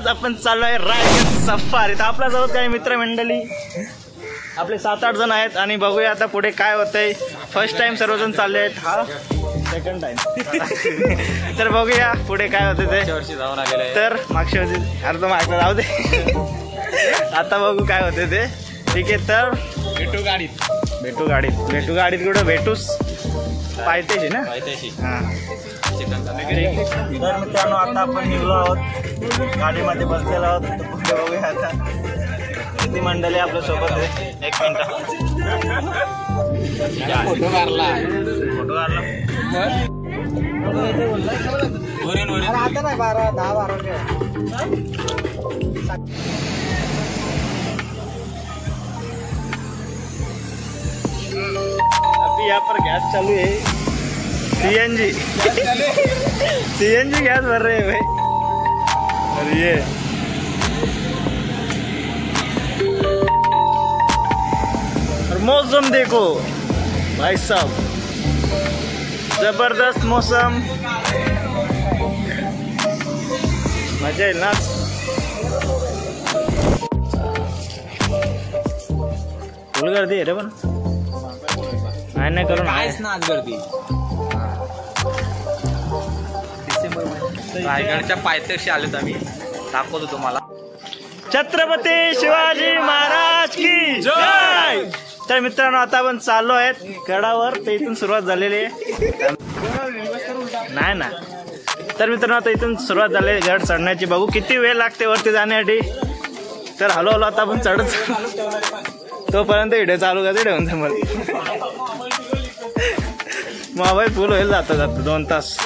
आपण चाललो आहे रायगड सफारी। तर आपल्यासोबत काही मित्रमंडळी आपले 7-8 जण आहेत आणि बघूया आता पुढे काय होतंय। फर्स्ट टाइम सर्वजण चालले आहेत, हा सेकंड टाइम तर बघूया पुढे काय होते ते। जाऊन आलेले तर मागच्या वर्षी अर्ध मागचं जाऊ दे, आता बघू काय होते ते। ठीक आहे, तर भेटू गाडीत कुठं भेटूस पायथ्याशी ना, पायथ्याशी हां। तर मित्रांनो आता आपण निघलो आहोत, गाडीमध्ये बसलेलो आहोत। पुढे बघूया आता किती मंडळी आपल्या सोबत आहे। 1 मिनिट, फोटो काढला आता नाही 10-12 अभी यहाँ पर गैस चालू है, सीएनजी गैस भर रहे हैं भाई। और ये और मौसम देखो भाई साहब, जबरदस्त मौसम, मजा येईल ना। फुल गर्दी आहे रे, पण नाही करून कायच ना आज गर्दी। रायगडच्या पायथ्याशी आलेत आम्ही, दाखवतो तुम्हाला। छत्रपती शिवाजी महाराज की जय। तर मित्रांनो आता आपण चाललो आहेत गडावर, तर इथून सुरुवात झालेली आहे। नाही ना, तर मित्रांनो आता इथून सुरुवात झाली आहे गड चढण्याची। बघू किती वेळ लागते वरती जाण्यासाठी। तर हळूहळू आता आपण चढत, तोपर्यंत व्हिडिओ चालू करते ठेवून मला मोबाईल फुल होईल जाता 2 तास।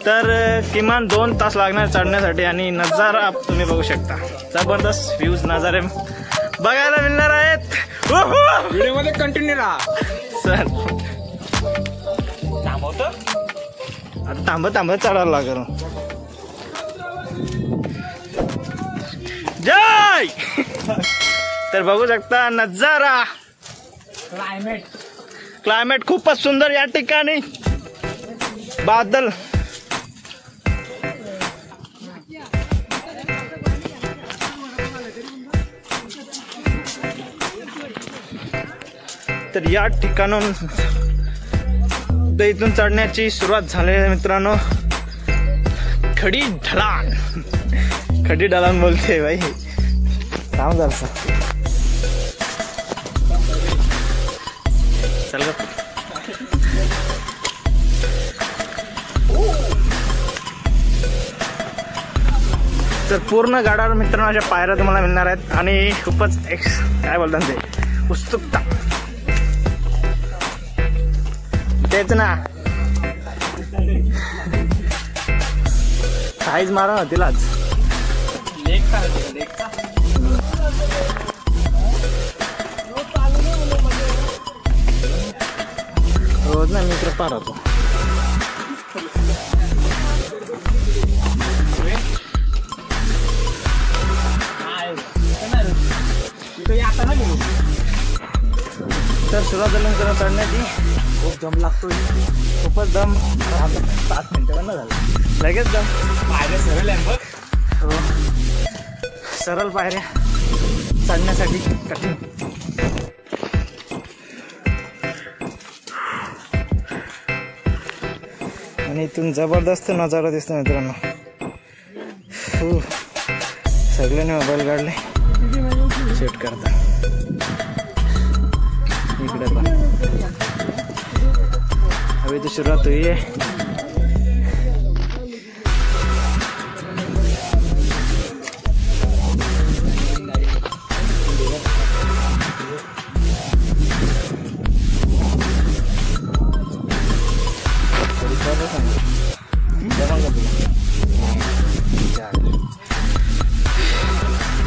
तर किमान 2 तास लागणार चढण्यासाठी आणि नजारा तुम्ही बघू शकता, जबरदस्त व्ह्यूज नजारे बघायला मिळणार आहेत। व्हिडिओ मध्ये कंटिन्यू राहा सर। आता थांबत चढायला लागेल। जय। तर बघू शकता नजारा, क्लायमेट खूपच सुंदर या ठिकाणी, बादल तर या ठिकाणून इथून चढण्याची सुरुवात झाली आहे मित्रांनो। खडी ढलान बोलते भाई, काम झालं चल ग। तर पूर्ण गाडावर मित्रांनो अशा पायऱ्या तुम्हाला मिळणार आहेत आणि खूपच काय बोलतात ते, उत्सुकता तेच ना। साईज मारा होतील आज। रोज ना मित्र पार होतो। तर सुरुवात झाल्यानंतर चढण्याची खूप दम लागतो, खूपच दम। 5 मिनिटं झालं लगेच दम। पायऱ्या सरळ आहे बघ, हो सरळ पायऱ्या चढण्यासाठी कठीण। आणि इथून जबरदस्त नजारा दिसतो मित्रांनो। सगळ्यांनी मोबाईल काढले, सेट करता इकडे पण। अभी तो शुरुआत हुई है।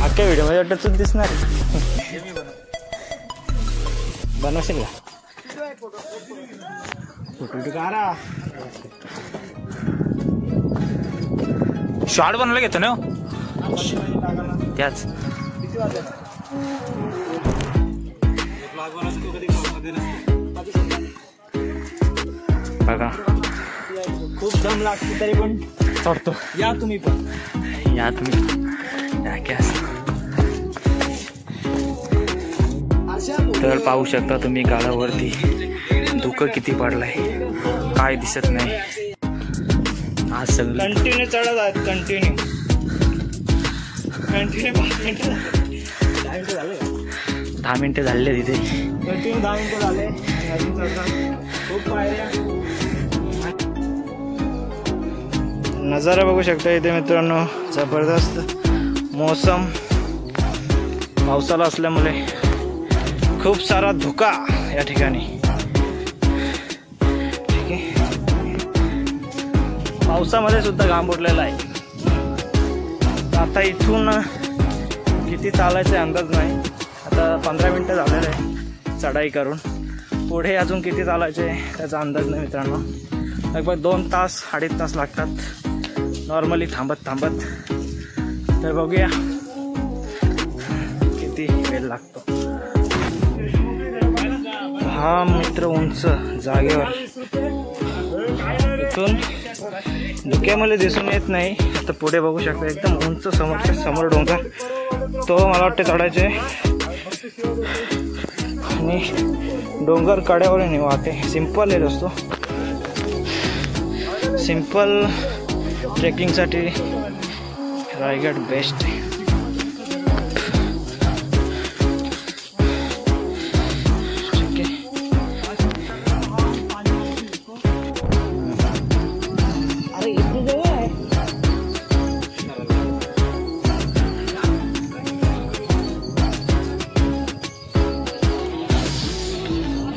अख्ख्या व्हिडिओ मध्ये वाटत तूच दिसणार, बनवशील का फोटो काढा? शॉर्ट बनवला घेतो ना त्याच। बघा खूप दम लागते तरी पण चढतो। या तुम्ही पण, या तुम्ही तर पाहू शकता तुम्ही गाडावरती धुकं किती पडलाय, काय दिसत नाही. आज सगळं कंटिन्यू चढत आहेत, कंटिन्यू 5 मिनिटं 10 मिनिटं झाले तिथे. कंटिन्यू 10 मिनिटं झाले आणि अजून चढतात. खूप पायऱ्या. नजारा बघू शकता इथे मित्रांनो, जबरदस्त मौसम. पावसाला असल्यामुळे खूप सारा धुका या ठिकाणी. ठीक आहे, पावसामध्ये सुद्धा घाम उडलेला आहे. आता इथून किती चालायचे अंदाज नाही. आता 15 मिनिटं झालेलं आहे चढाई करून. पुढे अजून किती चालायचे त्याचा अंदाज नाही मित्रांनो. लगभग 2 तास 2.5 तास लागतात नॉर्मली थांबत थांबत. तर बघूया किती वेळ लागतो. हा मित्र उंच जागेवर इथून धुक्यामध्ये दिसून येत नाही. आता पुढे बघू शकता एकदम उंच समोर डोंगर, तो मला वाटते चढायचे. आणि डोंगर कड्यावर नाही वाहते. सिंपल आहे रस्तो, सिंपल ट्रेकिंगसाठी रायगड बेस्ट आहे.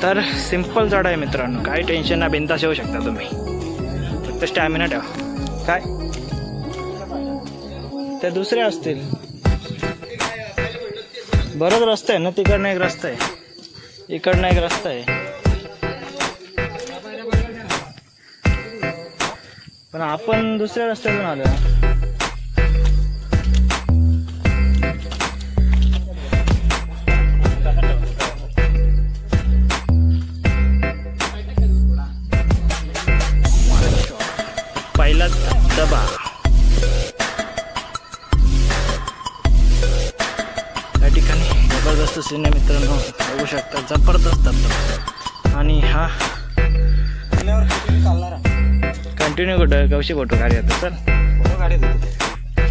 तर सिंपल चढ आहे मित्रांनो, काही टेन्शन ना, बिनतास येऊ शकता तुम्ही. फक्त स्टॅमिना ठेवा. काय ते दुसरे असतील. बरंच रस्ता आहे ना, तिकडनं एक रस्ता आहे, इकडनं एक रस्ता आहे. पण आपण दुसऱ्या रस्त्यातून आलो. पहिला धबधबा. या ठिकाणी जबरदस्त सीन आहे मित्रांनो, बघू शकता. जबरदस्त धबधबा. आणि हा कंटिन्यू कुठं कशी फोटो काढी आता. चल फोटो काढायचं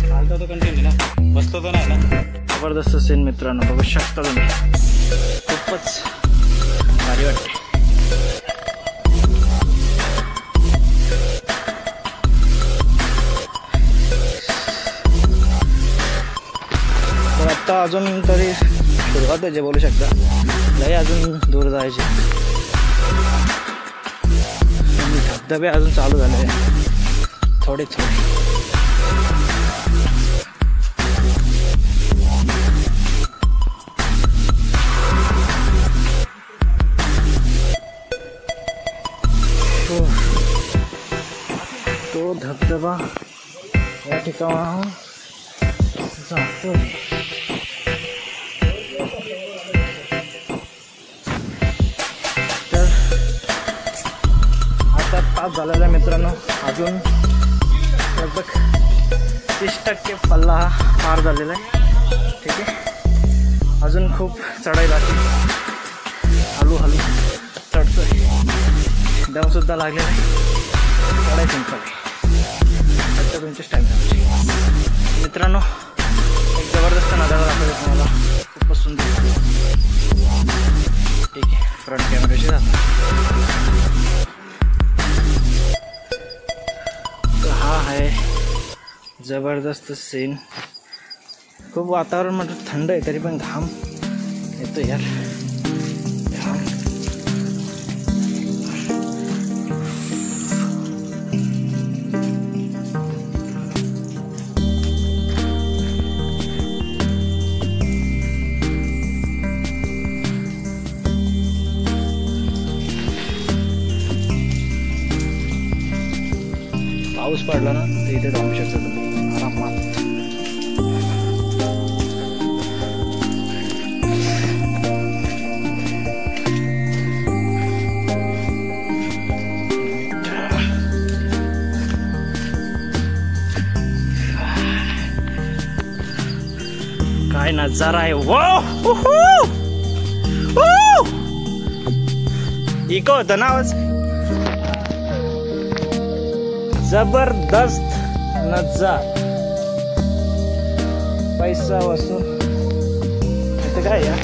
चालतो तो कंटिन्यू ना, बसतो तो नाही ना. जबरदस्त सीन मित्रांनो, बघू शकता तुम्ही. खूपच भारी वाटते. तर आत्ता अजून तरी सुरुवात आहे बोलू शकता. लय अजून दूर जायचे. धबधबे अजून चालू झाले थोडे थोडे. तो धबधबा या ठिकाणाहून जातोय. तर आता तास झालेला मित्रांनो, अजून लगभग 30% पल्ला हा पार झालेला आहे. ठीक आहे, अजून खूप चढाई बाकी. हळूहळू चढतोय, दमसुद्धा लागलेला आहे. चढाई सिंपल आहे. आता तुमचीच टाईम झाली मित्रांनो. एक जबरदस्त नजारा दाखवतो तुम्हाला, खूपच सुंदर. ठीक आहे, फ्रंट कॅमेऱ्याशी जातो. हा आहे जबरदस्त सीन. खूप वातावरण म्हणजे थंड आहे, तरी पण घाम येतो यार. पाऊस पडला ना तर इथे थांबू शकता तुम्ही आरामात. नजारा आहे. वो इको होतं ना आवाज. जबरदस्त नजारा. पैसा वसूल. इथे काय या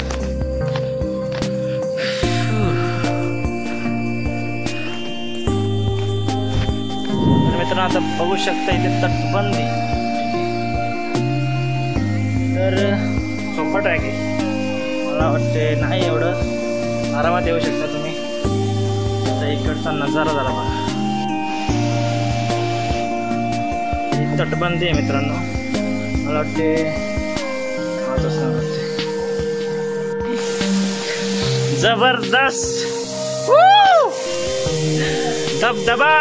मित्रांनो आता बघू शकता इथे तटबंदी. तर सोपट आहे की मला वाटते नाही एवढं आरामात येऊ शकता तुम्ही. आता इकडचा नजारा झाला बघा. ही तटबंदी आहे मित्रांनो. मला वाटते जबरदस्त धबधबा.